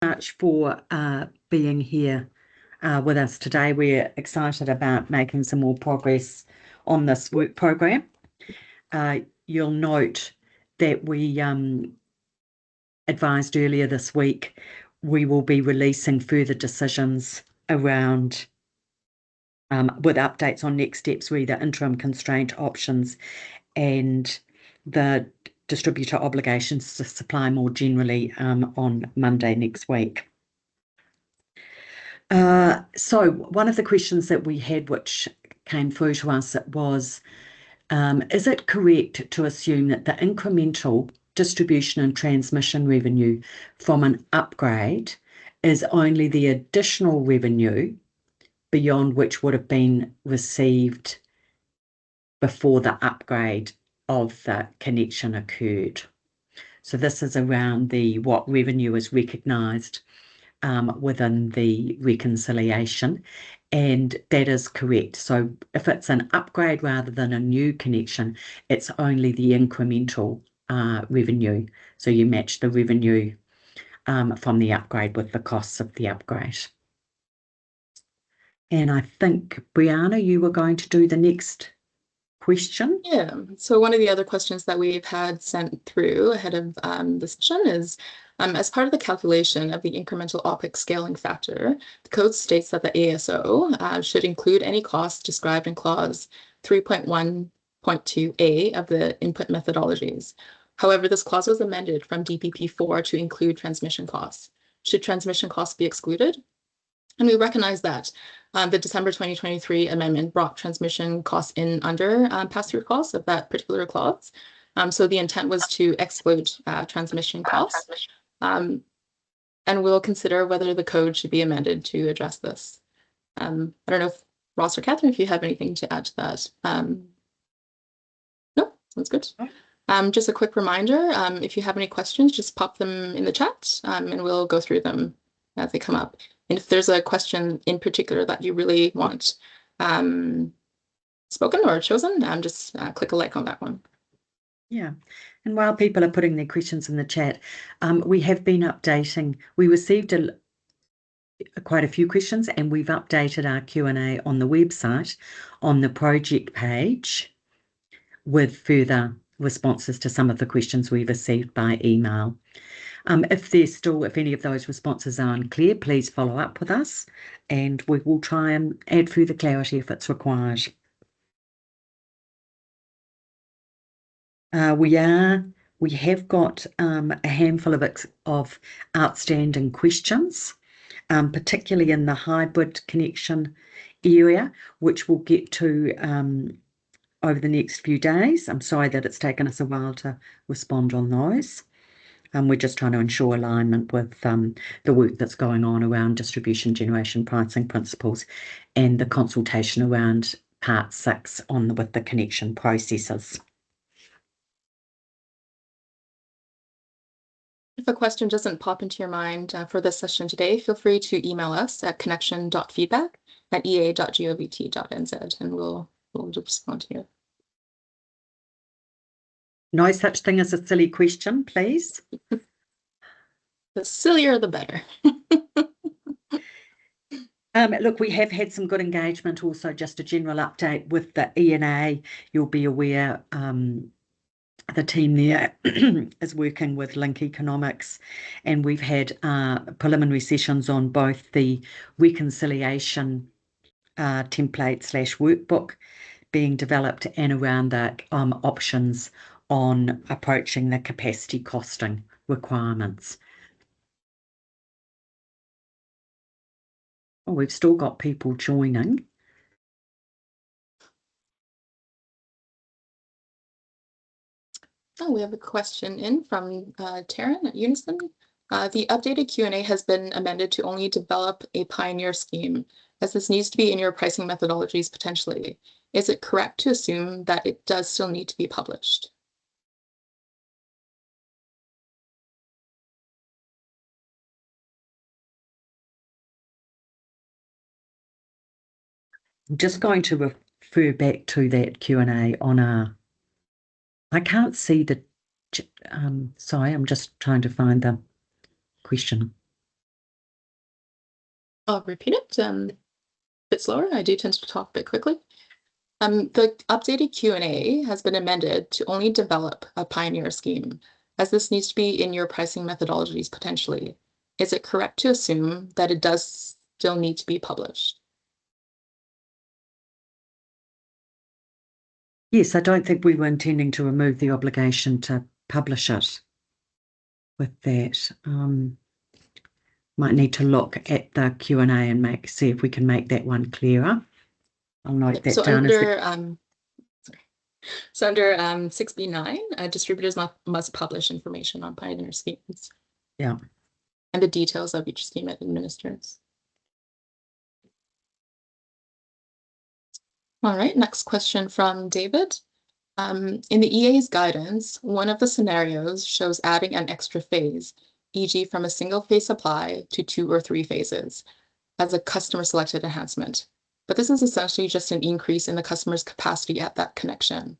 much for being here with us today. We're excited about making some more progress on this work program. You'll note that we advised earlier this week we will be releasing further decisions around with updates on next steps, where the interim constraint options and the distributor obligations to supply more generally on Monday next week. So one of the questions that we had, which came through to us, was, is it correct to assume that the incremental distribution and transmission revenue from an upgrade is only the additional revenue beyond which would have been received before the upgrade of the connection occurred? So this is around what revenue is recognised within the reconciliation, and that is correct. So if it's an upgrade rather than a new connection, it's only the incremental revenue. So you match the revenue from the upgrade with the costs of the upgrade. And I think, Brianna, you were going to do the next question. Yeah, so one of the other questions that we've had sent through ahead of the session is, as part of the calculation of the incremental OPEX scaling factor, the code states that the ASO should include any costs described in clause 3.1.2a of the input methodologies. However, this clause was amended from DPP4 to include transmission costs. Should transmission costs be excluded? And we recognize that the December 2023 amendment brought transmission costs in under pass-through costs of that particular clause. So the intent was to exclude transmission costs. And we'll consider whether the code should be amended to address this. I don't know if Ross or Catherine, if you have anything to add to that. No, sounds good. Just a quick reminder, if you have any questions, just pop them in the chat and we'll go through them as they come up. And if there's a question in particular that you really want spoken or chosen, just click a like on that one. Yeah, and while people are putting their questions in the chat, we have been updating. We received quite a few questions, and we've updated our Q&A on the website on the project page with further responses to some of the questions we've received by email. If any of those responses are unclear, please follow up with us and we will try and add further clarity if it's required. We have got a handful of outstanding questions, particularly in the hybrid connection area, which we'll get to over the next few days. I'm sorry that it's taken us a while to respond on those. We're just trying to ensure alignment with the work that's going on around distribution generation pricing principles and the consultation around Part 6 with the connection processes. If a question doesn't pop into your mind for this session today, feel free to email us at connection.feedback@ea.govt.nz and we'll respond to you. No such thing as a silly question, please. The sillier, the better. Look, we have had some good engagement. Also, just a general update with the ENA. You'll be aware the team there is working with Link Economics, and we've had preliminary sessions on both the reconciliation template/workbook being developed and around the options on approaching the capacity costing requirements. Oh, we've still got people joining. Oh, we have a question in from Taryn at Unison. The updated Q&A has been amended to only develop a pioneer scheme, as this needs to be in your pricing methodologies potentially. Is it correct to assume that it does still need to be published? I'm just going to refer back to that Q&A on I can't see the, sorry, I'm just trying to find the question. I'll repeat it a bit slower. I do tend to talk a bit quickly. The updated Q&A has been amended to only develop a pioneer scheme, as this needs to be in your pricing methodologies potentially. Is it correct to assume that it does still need to be published? Yes, I don't think we were intending to remove the obligation to publish it with that. Might need to look at the Q&A and see if we can make that one clearer. I'll note that So down under 6B9, distributors must publish information on pioneer schemes. Yeah. And the details of each scheme it administers. All right, next question from David. In the EA's guidance, one of the scenarios shows adding an extra phase, e.g. from a single phase supply to 2 or 3 phases, as a customer selected enhancement. But this is essentially just an increase in the customer's capacity at that connection.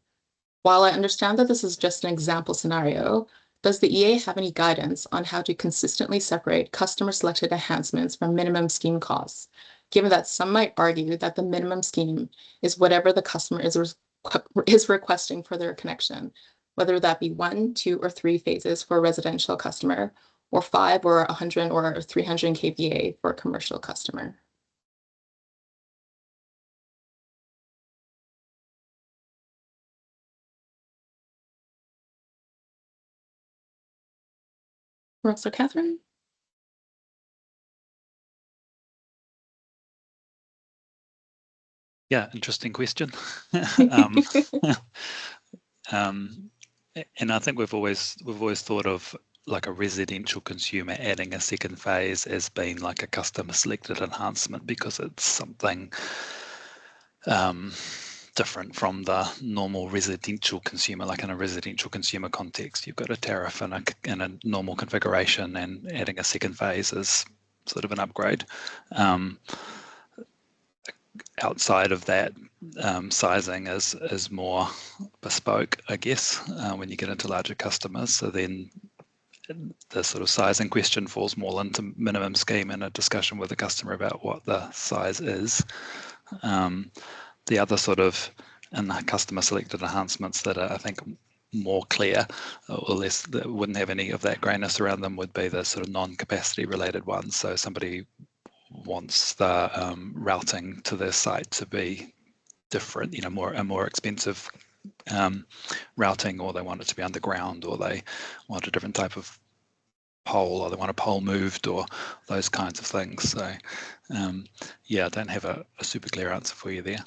While I understand that this is just an example scenario, does the EA have any guidance on how to consistently separate customer selected enhancements from minimum scheme costs, given that some might argue that the minimum scheme is whatever the customer is requesting for their connection, whether that be 1, 2, or 3 phases for a residential customer, or 5 or 100 or 300 kVA for a commercial customer? Ross or Catherine? Yeah, interesting question. And I think we've always thought of like a residential consumer adding a second phase as being like a customer selected enhancement because it's something different from the normal residential consumer. Like in a residential consumer context, you've got a tariff and a normal configuration, and adding a second phase is sort of an upgrade. Outside of that, sizing is more bespoke, I guess, when you get into larger customers. So then the sort of sizing question falls more into minimum scheme and a discussion with the customer about what the size is. The other sort of customer selected enhancements that are, I think, more clear or less, that wouldn't have any of that grayness around them, would be the sort of non-capacity related ones. So somebody wants the routing to their site to be different, a more expensive routing, or they want it to be underground, or they want a different type of pole, or they want a pole moved, or those kinds of things. So yeah, I don't have a super clear answer for you there,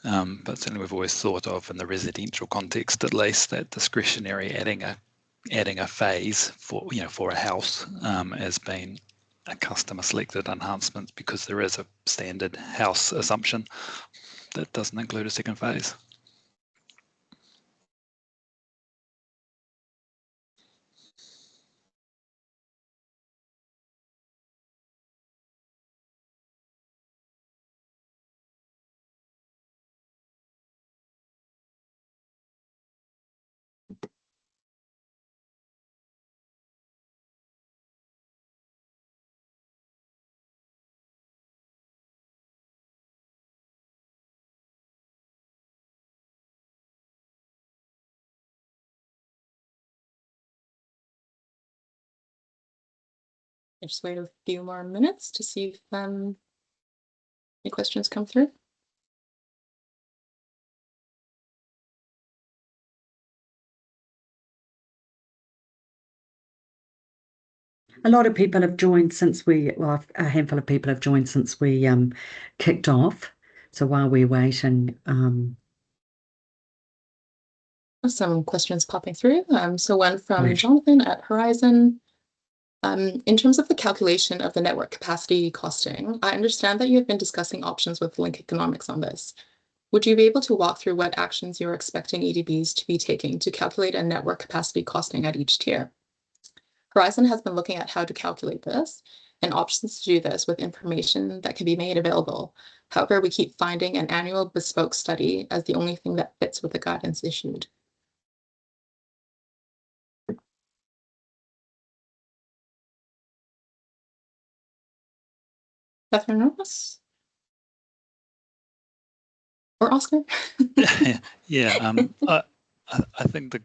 but certainly we've always thought of, in the residential context at least, that discretionary adding a phase for a house as being a customer selected enhancement, because there is a standard house assumption that doesn't include a second phase. I just wait a few more minutes to see if any questions come through. A lot of people have joined since a handful of people have joined since we kicked off. So while we wait, and some questions popping through. So one from Jonathan at Horizon. In terms of the calculation of the network capacity costing, I understand that you have been discussing options with Link Economics on this. Would you be able to walk through what actions you're expecting EDBs to be taking to calculate a network capacity costing at each tier? Horizon has been looking at how to calculate this and options to do this with information that can be made available. However, we keep finding an annual bespoke study as the only thing that fits with the guidance issued. Catherine Ross? Or Oscar? Yeah, I think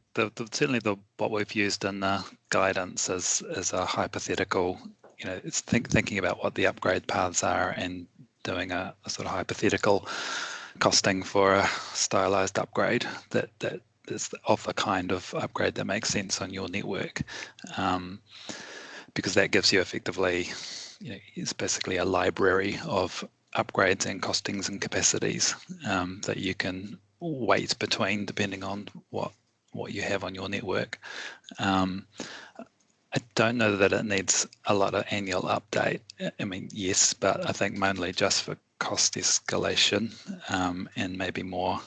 certainly what we've used in the guidance is a hypothetical. It's thinking about what the upgrade paths are and doing a sort of hypothetical costing for a stylized upgrade that is of the kind of upgrade that makes sense on your network, because that gives you effectively, it's basically a library of upgrades and costings and capacities that you can weight between depending on what you have on your network. I don't know that it needs a lot of annual update. I mean, yes, but I think mainly just for cost escalation, and maybe more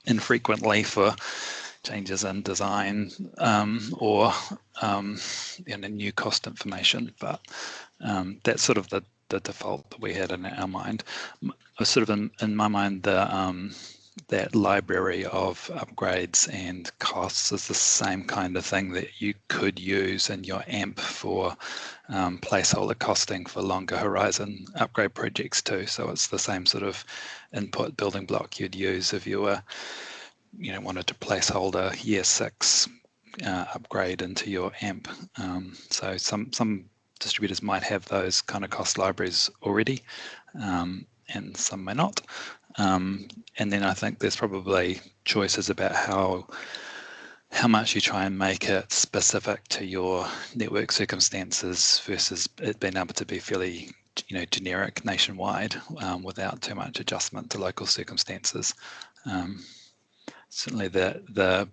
infrequently for changes in design, or new cost information. But that's sort of the default that we had in our mind. Sort of in my mind, that library of upgrades and costs is the same kind of thing that you could use in your AMP for placeholder costing for longer horizon upgrade projects too. So it's the same sort of input building block you'd use if you were, wanted to placeholder year 6 upgrade into your AMP. So some distributors might have those kind of cost libraries already, and some may not. And then I think there's probably choices about how much you try and make it specific to your network circumstances versus it being able to be fairly, generic nationwide, without too much adjustment to local circumstances. Certainly the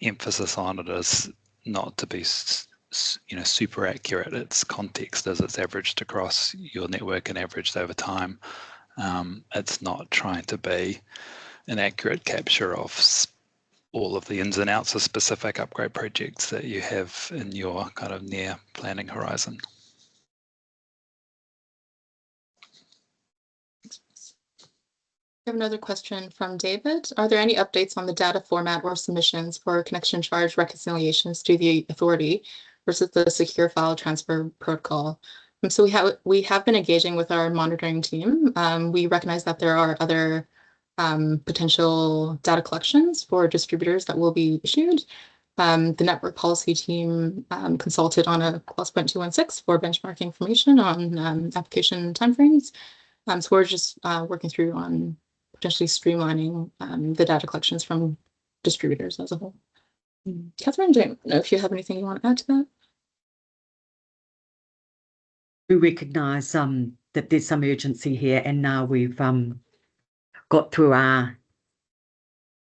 emphasis on it is not to be super accurate. It's context as it's averaged across your network and averaged over time. It's not trying to be an accurate capture of all of the ins and outs of specific upgrade projects that you have in your kind of near planning horizon. We have another question from David. Are there any updates on the data format or submissions for connection charge reconciliations to the authority versus the secure file transfer protocol? So we have been engaging with our monitoring team. We recognize that there are other potential data collections for distributors that will be issued. The network policy team consulted on a clause 0.216 for benchmark information on application timeframes. So we're just working through on potentially streamlining the data collections from distributors as a whole. Catherine, I don't know if you have anything you want to add to that. We recognise that there's some urgency here, and now we've got through our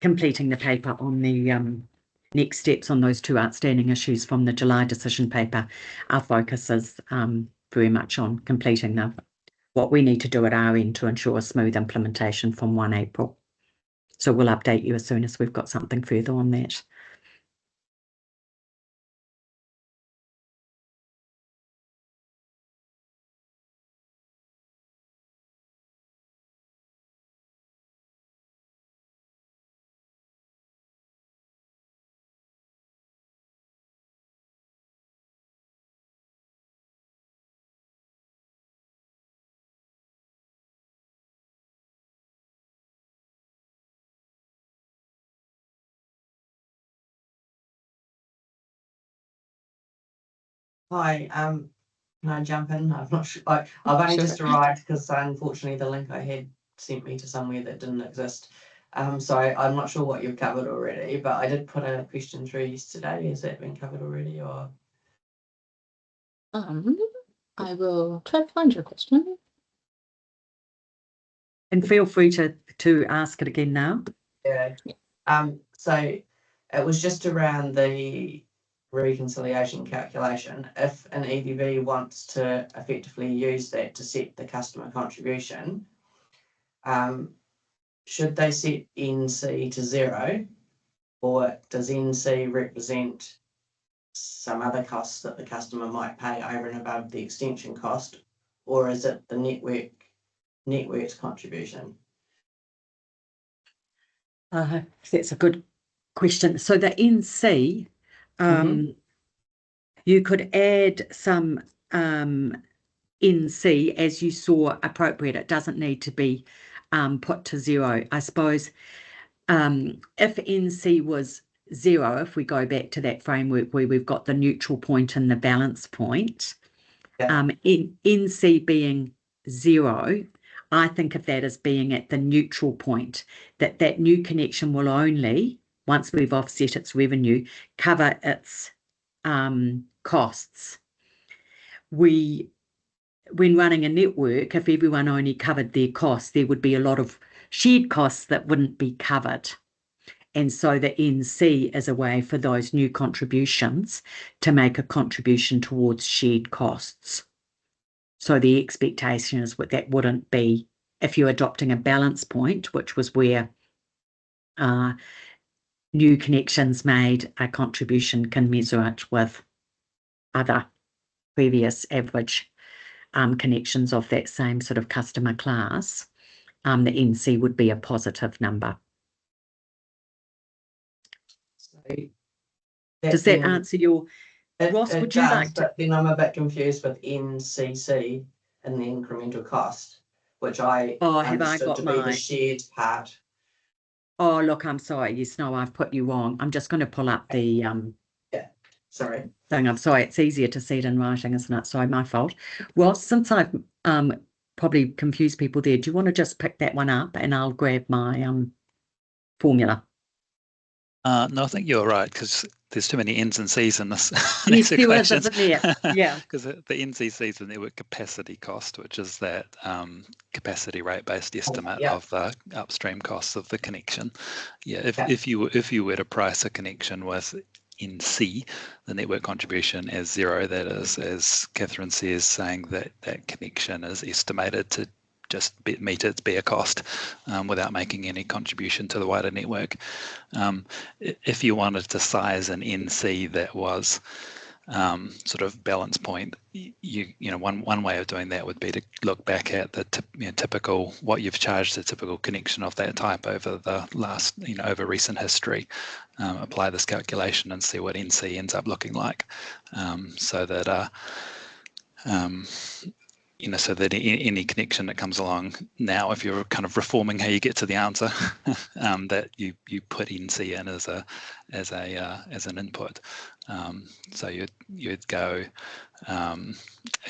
completing the paper on the next steps on those 2 outstanding issues from the July decision paper. Our focus is very much on completing what we need to do at our end to ensure a smooth implementation from 1 April. So we'll update you as soon as we've got something further on that. Hi, can I jump in? I'm not sure. I've only just arrived because unfortunately the link I had sent me to somewhere that didn't exist. So I'm not sure what you've covered already, but I did put a question through yesterday. Has that been covered already, or? I will try to find your question. And feel free to ask it again now. Yeah. So it was just around the reconciliation calculation. If an EDV wants to effectively use that to set the customer contribution, should they set NC to 0, or does NC represent some other costs that the customer might pay over and above the extension cost, or is it the network's contribution? That's a good question. So the NC, you could add some NC as you saw appropriate. It doesn't need to be put to 0. I suppose if NC was 0, if we go back to that framework where we've got the neutral point and the balance point, in NC being 0, I think of that as being at the neutral point, that new connection will only, once we've offset its revenue, cover its costs. When running a network, if everyone only covered their costs, there would be a lot of shared costs that wouldn't be covered. And so the NC is a way for those new contributions to make a contribution towards shared costs. So the expectation is that wouldn't be, if you're adopting a balance point, which was where new connections made a contribution commensurate with other previous average connections of that same sort of customer class, the NC would be a positive number. So does that answer your... Ross, would you like to... But then I'm a bit confused with NCC and the incremental cost, which I understood to be the shared part. Oh, look, I'm sorry. Yes, no, I've put you wrong. I'm just going to pull up the sorry. thing. I'm sorry. It's easier to see it in writing, isn't it? Sorry, my fault. Well, since I've probably confused people there, do you want to just pick that one up and I'll grab my formula? No, I think you're right, because there's too many N's and C's in this. Yes, there is, isn't there? Yeah. Because the NCC is the network capacity cost, which is that capacity rate-based estimate of the upstream costs of the connection. Yeah, if you were to price a connection with NC, the network contribution, as 0, that is, as Catherine says, saying that that connection is estimated to just meet its bare cost without making any contribution to the wider network. If you wanted to size an NC that was sort of balance point, one way of doing that would be to look back at the typical, what you've charged a typical connection of that type over the last, over recent history. Apply this calculation and see what NC ends up looking like, so that so that any connection that comes along now, if you're kind of reforming how you get to the answer, that you put NC in as an input. So you'd go a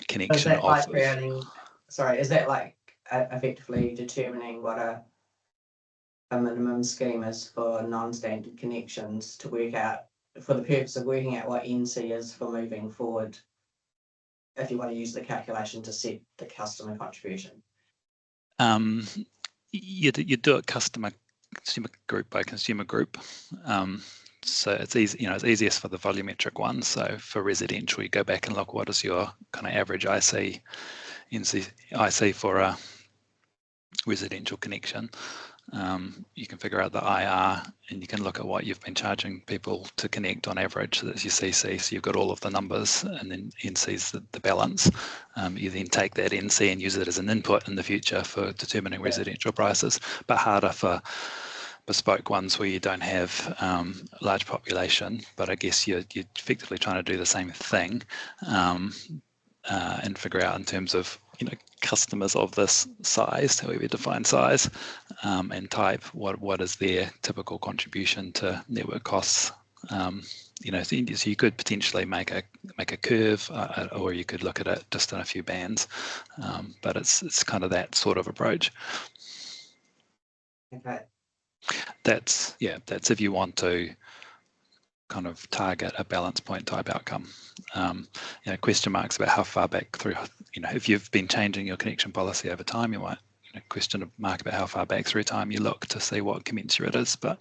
connection of. Like creating? Sorry, is that like effectively determining what a minimum scheme is for non-standard connections to work out, for the purpose of working out what NC is for moving forward? If you want to use the calculation to set the customer contribution, you do it consumer group by consumer group. So it's easy, it's easiest for the volumetric one. So for residential, you go back and look, what is your kind of average IC for a residential connection. You can figure out the IR, and you can look at what you've been charging people to connect on average. So that's your CC. So you've got all of the numbers, and then NC's the balance. You then take that NC and use it as an input in the future for determining residential prices, but harder for bespoke ones where you don't have large population. But I guess you're effectively trying to do the same thing and figure out in terms of customers of this size, however you define size, and type, what is their typical contribution to network costs. So you could potentially make a curve, or you could look at it just in a few bands, but it's kind of that sort of approach. Okay. That's if you want to kind of target a balance point type outcome. Question marks about how far back through, if you've been changing your connection policy over time, you might question mark about how far back through time you look to see what commensurate is, but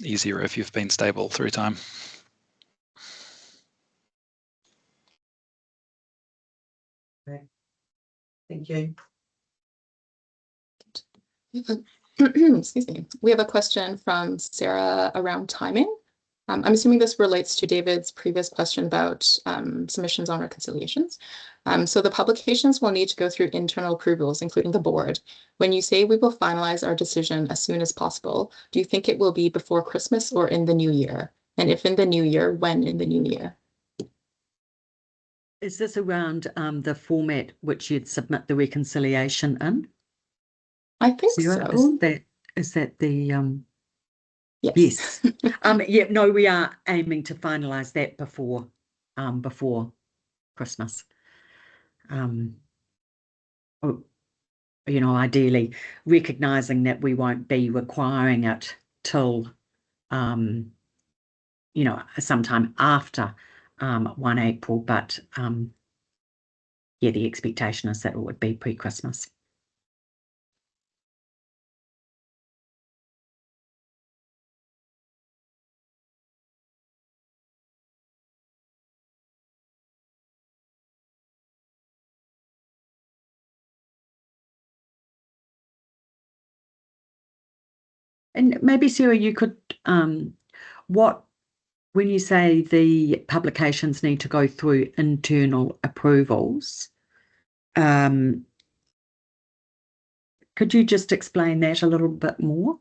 easier if you've been stable through time. Okay. Thank you. Excuse me. We have a question from Sarah around timing. I'm assuming this relates to David's previous question about submissions on reconciliations. So the publications will need to go through internal approvals, including the board. When you say we will finalize our decision as soon as possible, do you think it will be before Christmas or in the new year? And if in the new year, when in the new year? Is this around the format which you'd submit the reconciliation in? I think Sarah, so. is that the Yes. yeah, no, we are aiming to finalise that before Christmas. You know, ideally recognising that we won't be requiring it till you know, sometime after 1 April, but yeah, the expectation is that it would be pre-Christmas. And maybe, Sarah, you could, when you say the publications need to go through internal approvals, could you just explain that a little bit more?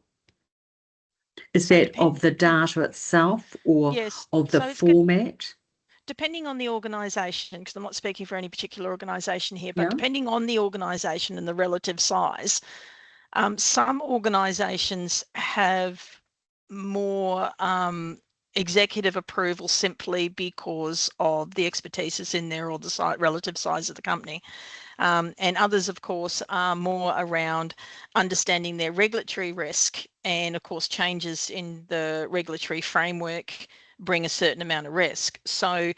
Is that of the data itself or Yes, of the so it's format? depending on the organisation, because I'm not speaking for any particular organisation here, but Yeah. depending on the organisation and the relative size, some organisations have more executive approval simply because of the expertise that's in there or the relative size of the company. And others, of course, are more around understanding their regulatory risk. And of course, changes in the regulatory framework bring a certain amount of risk. So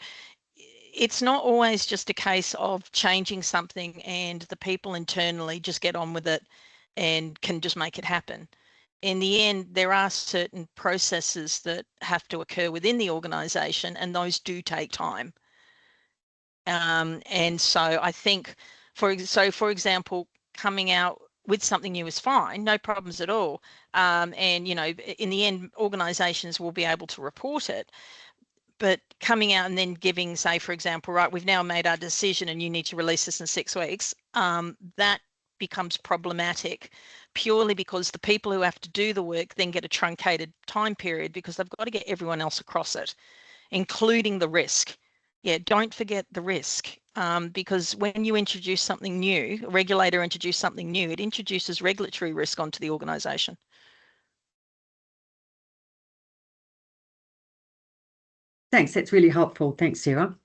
it's not always just a case of changing something and the people internally just get on with it and can just make it happen. In the end, there are certain processes that have to occur within the organisation, and those do take time. And so I think, for example, coming out with something new is fine, no problems at all. And, you know, in the end, organisations will be able to report it. But coming out and then giving, say, for example, right, we've now made our decision and you need to release this in 6 weeks, that becomes problematic purely because the people who have to do the work then get a truncated time period because they've got to get everyone else across it, including the risk. Yeah, don't forget the risk, because when you introduce something new, a regulator introduces something new, it introduces regulatory risk onto the organisation. Thanks, that's really helpful. Thanks, Sarah.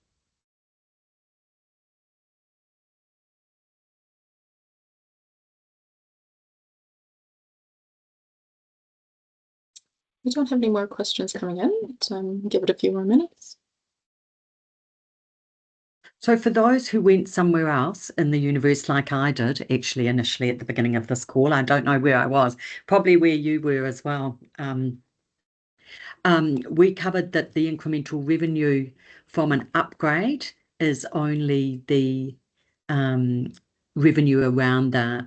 We don't have any more questions coming in, so give it a few more minutes. So for those who went somewhere else in the universe like I did, actually initially at the beginning of this call, I don't know where I was, probably where you were as well. We covered that the incremental revenue from an upgrade is only the revenue around the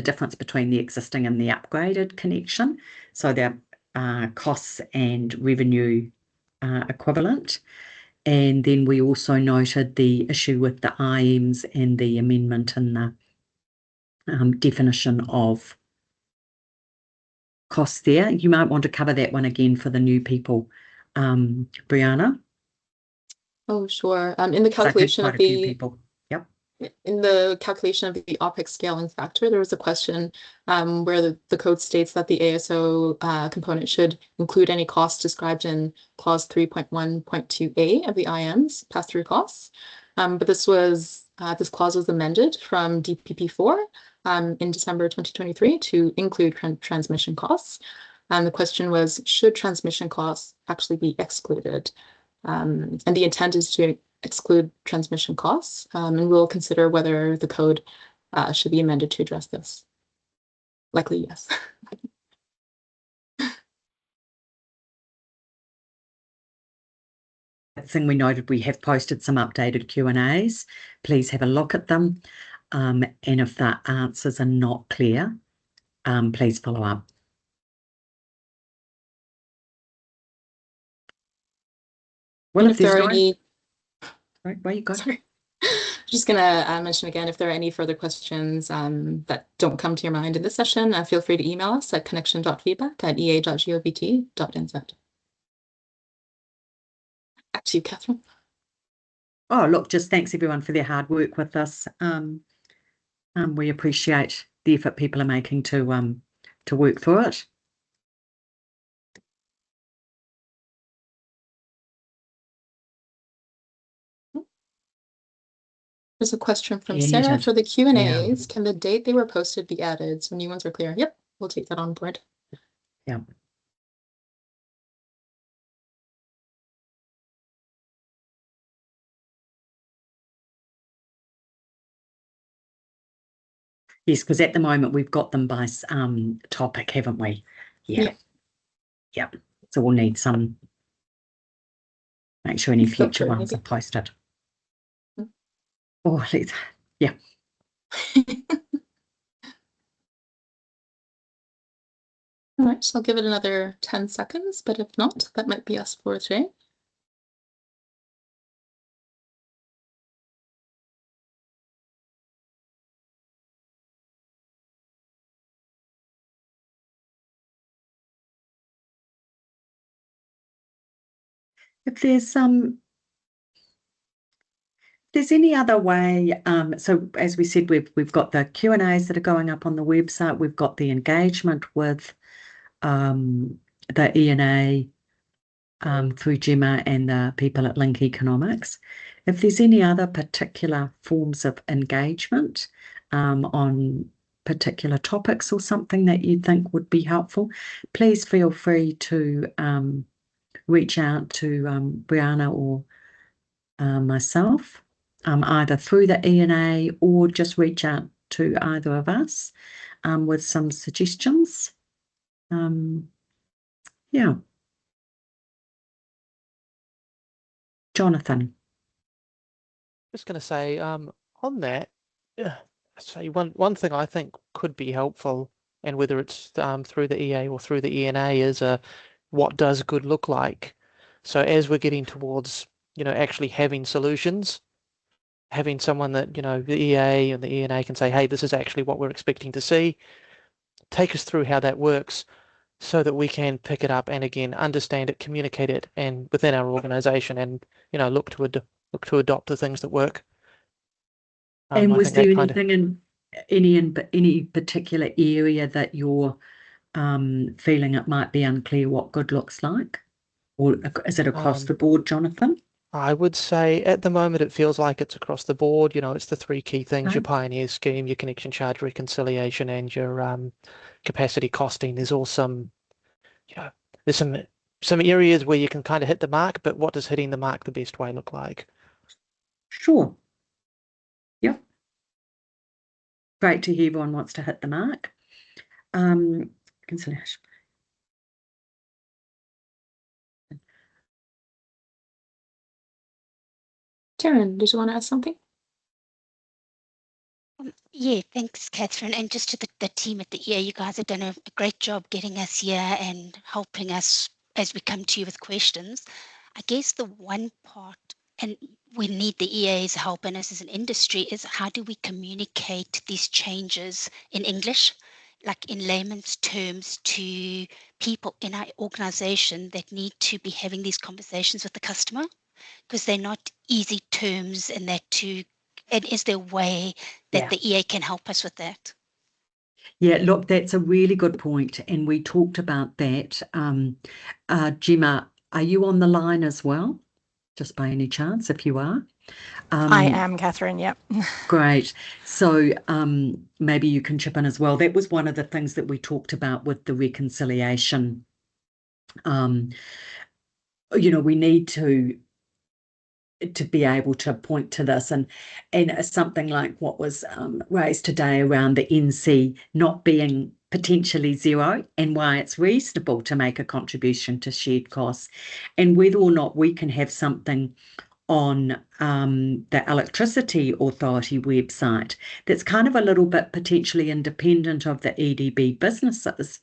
difference between the existing and the upgraded connection. So they're costs and revenue equivalent. And then we also noted the issue with the IMs and the amendment in the definition of costs there. You might want to cover that one again for the new people, Brianna. Oh, sure. In the calculation of the in the calculation of the OPEX scaling factor, there was a question where the code states that the ASO component should include any costs described in clause 3.1.2a of the IMs, pass-through costs. But this clause was amended from DPP4 in December 2023 to include transmission costs. And the question was, should transmission costs actually be excluded? And the intent is to exclude transmission costs, and we'll consider whether the code should be amended to address this. Likely, yes. Thing we noted, we have posted some updated Q&As. Please have a look at them. And if the answers are not clear, please follow up. Well, if there are any... Right, where you go? Sorry. Just going to mention again, if there are any further questions that don't come to your mind in this session, feel free to email us at connection.feedback@ea.govt.nz. Back to you, Catherine. Oh, look, just thanks everyone for their hard work with this. We appreciate the effort people are making to work through it. There's a question from Yeah, Sarah for the Q&As. Yeah. Can the date they were posted be added so new ones are clear? Yep, we'll take that on board. Yeah. Yes, because at the moment we've got them by topic, haven't we? Yeah. Yeah. So we'll need some. Make sure any future Filter, ones maybe. are posted. Mm. Oh, yeah. All right, so I'll give it another 10 seconds, but if not, that might be us for today. If there's any other way, so as we said, we've got the Q&As that are going up on the website. We've got the engagement with the E&A through Gemma and the people at Link Economics. If there's any other particular forms of engagement on particular topics or something that you think would be helpful, please feel free to reach out to Brianna or myself, either through the E&A or just reach out to either of us with some suggestions. Yeah. Jonathan. Just going to say, on that, say one thing I think could be helpful, and whether it's through the EA or through the ENA, is what does good look like? So as we're getting towards, actually having solutions, having someone that, the EA and the ENA can say, hey, this is actually what we're expecting to see. Take us through how that works so that we can pick it up and again understand it, communicate it, and within our organization, and look to adopt the things that work. And I was think there that anything in any particular area that you're feeling it might be unclear what good looks like? Or is it across the board, Jonathan? I would say at the moment it feels like it's across the board. It's the three key things: your Pioneer scheme, your connection charge reconciliation, and your capacity costing. There's all there's some areas where you can kind of hit the mark, but what does hitting the mark the best way look like? Sure. Yep. Great to hear everyone wants to hit the mark. Reconciliation. Taryn, did you want to ask something? Yeah, thanks, Catherine. And just to the team at the EA, you guys have done a great job getting us here and helping us as we come to you with questions. I guess the one part, and we need the EA's help and us as an industry, is how do we communicate these changes in English, like in layman's terms, to people in our organization that need to be having these conversations with the customer? Because they're not easy terms, and is there a way that the EA can help us with that? Yeah, look, that's a really good point, and we talked about that. Gemma, are you on the line as well? Just by any chance, if you are? I am, Catherine, yep. Great. So maybe you can chip in as well. That was one of the things that we talked about with the reconciliation. We need to be able to point to this, and something like what was raised today around the NC not being potentially zero, and why it's reasonable to make a contribution to shared costs, and whether or not we can have something on the Electricity Authority website that's kind of a little bit potentially independent of the EDB businesses,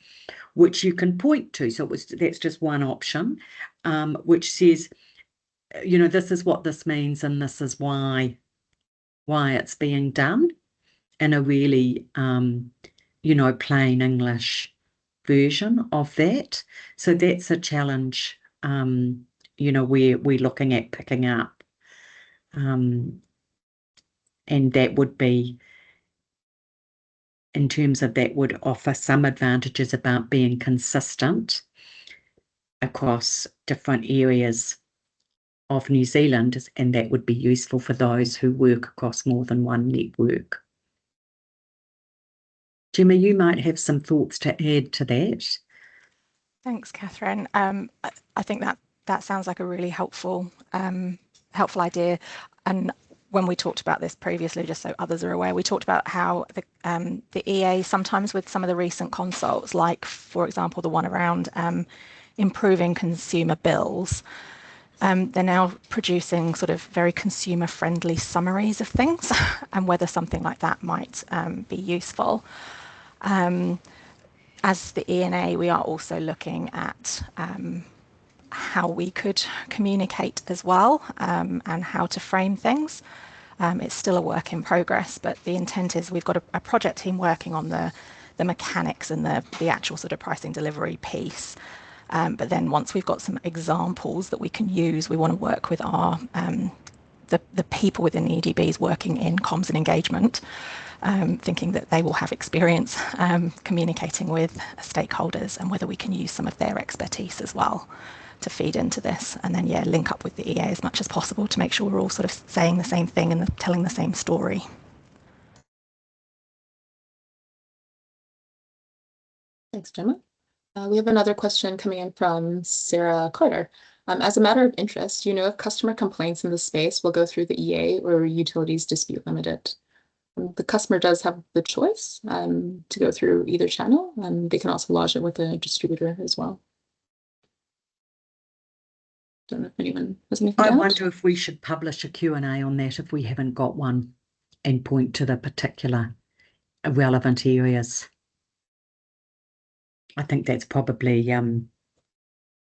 which you can point to. So that's just one option, which says, this is what this means, and this is why it's being done, in a really, plain English version of that. So that's a challenge, we're looking at picking up. And that would be, in terms of that, would offer some advantages about being consistent across different areas of New Zealand, and that would be useful for those who work across more than one network. Gemma, you might have some thoughts to add to that. Thanks, Catherine. I think that sounds like a really helpful idea. And when we talked about this previously, just so others are aware, we talked about how the EA sometimes with some of the recent consults, like for example the one around improving consumer bills, they're now producing sort of very consumer friendly summaries of things and whether something like that might be useful. As the ENA, we are also looking at how we could communicate as well, and how to frame things. It's still a work in progress, but the intent is we've got a project team working on the mechanics and the actual sort of pricing delivery piece. But then once we've got some examples that we can use, we want to work with our the people within the EDBs working in comms and engagement, thinking that they will have experience communicating with stakeholders and whether we can use some of their expertise as well to feed into this, and then link up with the EA as much as possible to make sure we're all sort of saying the same thing and telling the same story. Thanks, Gemma. We have another question coming in from Sarah Carter. As a matter of interest, do you know if customer complaints in the space will go through the EA or utilities dispute limited? The customer does have the choice to go through either channel, and they can also lodge it with a distributor as well. Don't know if anyone has anything to add. I wonder if we should publish a Q&A on that if we haven't got one, and point to the particular relevant areas. I think that's probably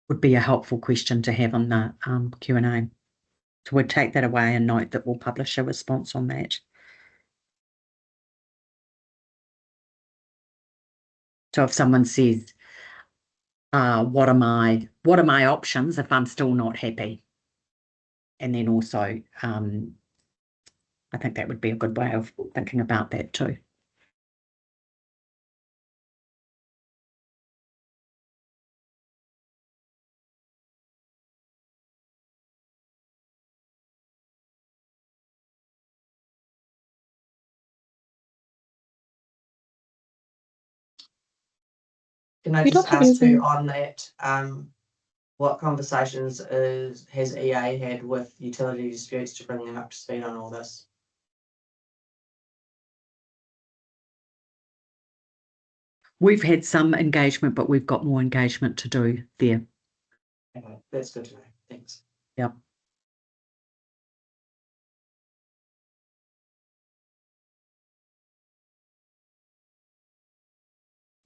would be a helpful question to have on the Q&A. So we'll take that away and note that we'll publish a response on that. So if someone says, what are my options if I'm still not happy? And then also, I think that would be a good way of thinking about that too. Can I just ask you on that, what conversations has EA had with utility disputes to bring them up to speed on all this? We've had some engagement, but we've got more engagement to do there. Okay, that's good to know. Thanks. Yep.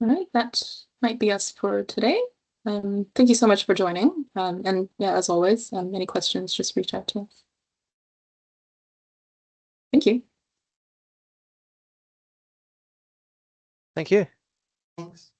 All right, that might be us for today. Thank you so much for joining. And as always, any questions, just reach out to us. Thank you. Thank you. Thanks.